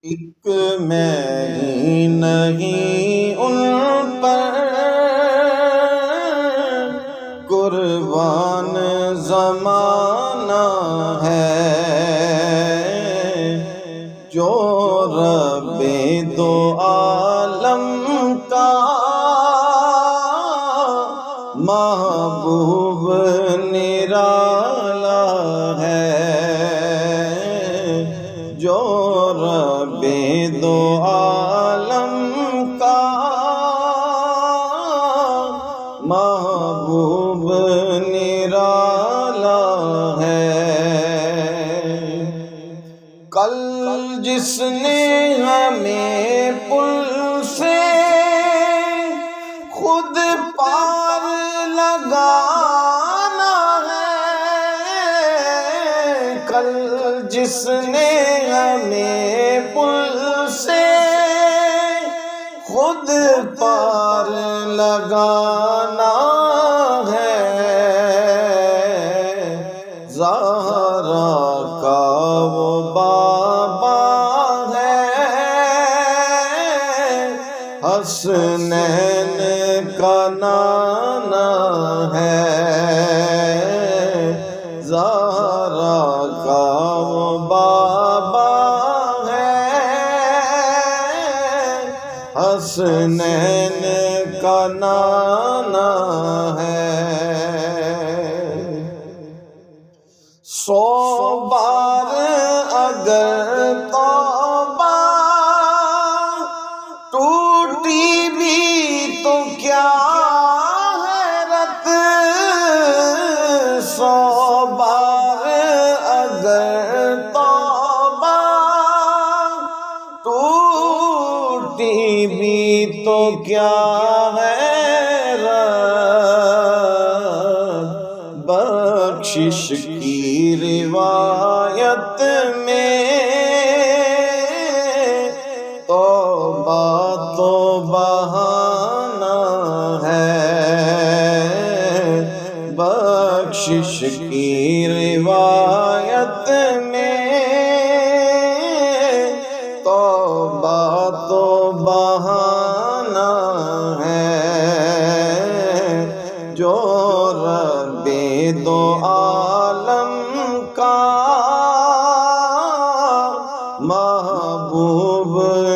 ایک میں ہی نہیں ان پر قربان زمانہ ہے، جو رب دو عالم کا محبوب نرالا ہے، جو رب دو عالم کا محبوب نرالا ہے۔ کل جس نے ہمیں پل سے خود پار لگانا ہے، کل جس نے ہمیں پل سے خود پار لگانا ہے، زہرا کا وہ بابا ہے، حسنین کا نانا ہے، زہرا کا وہ بابا ہے، حسنین کا نانا ہے۔ 100 بار اگر توبہ ٹوٹی بھی تو کیا حیرت، 100 بار اگر توبہ ٹوٹی بھی تو کیا حیرت، بخشش کی روایت میں توبہ تو بہانہ ہے، بخشش کی روایت میں توبہ تو بہانہ ہے، جو رب دو عالم کا محبوب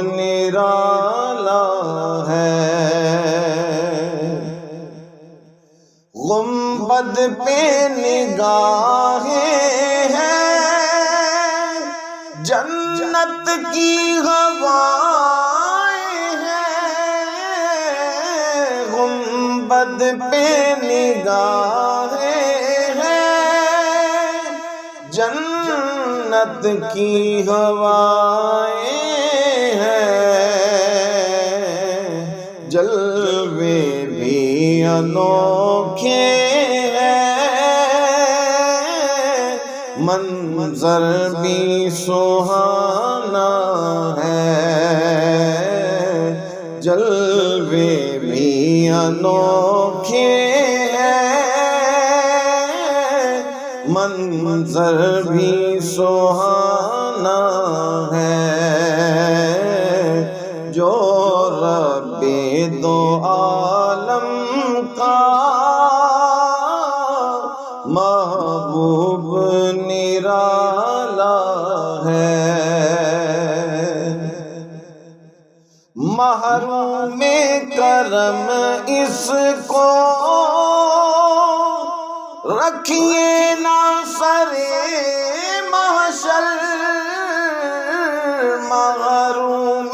نرالا ہے۔ گنبد پہ نگاہیں ہیں، جنت کی ہوائیں ہیں، گنبد پہ نگاہیں ہیں، جنت کی ہوائیں ہیں، جلوے بھی انوکھے ہیں، منظر بھی سہانا ہے، جلوے بھی انوکھے ہیں، منظر بھی سہانا ہے، جو رب دو عالم کا محبوب نرالا ہے۔ محروم کرم اس کو رکھیے نہ سرے محشر، محروم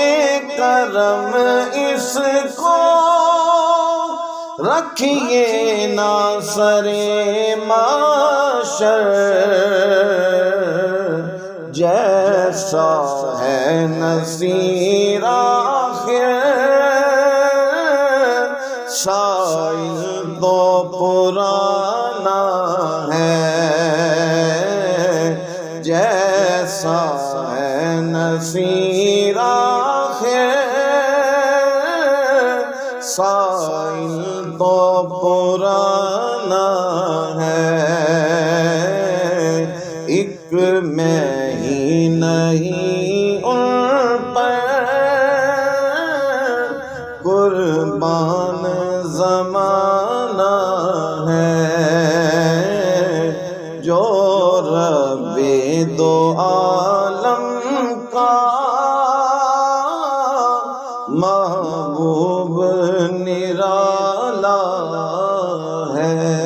کرم اس کو رکھیے نہ سرے محشر، جیسا ہے نصیر آخر سائل تو پرانا ہے، جیسا ہے نصیر آخر سائل تو پرانا ہے، ایک میں ہی نہیں ان زمانہ ہے، جو رب دو عالم کا محبوب نرالا ہے۔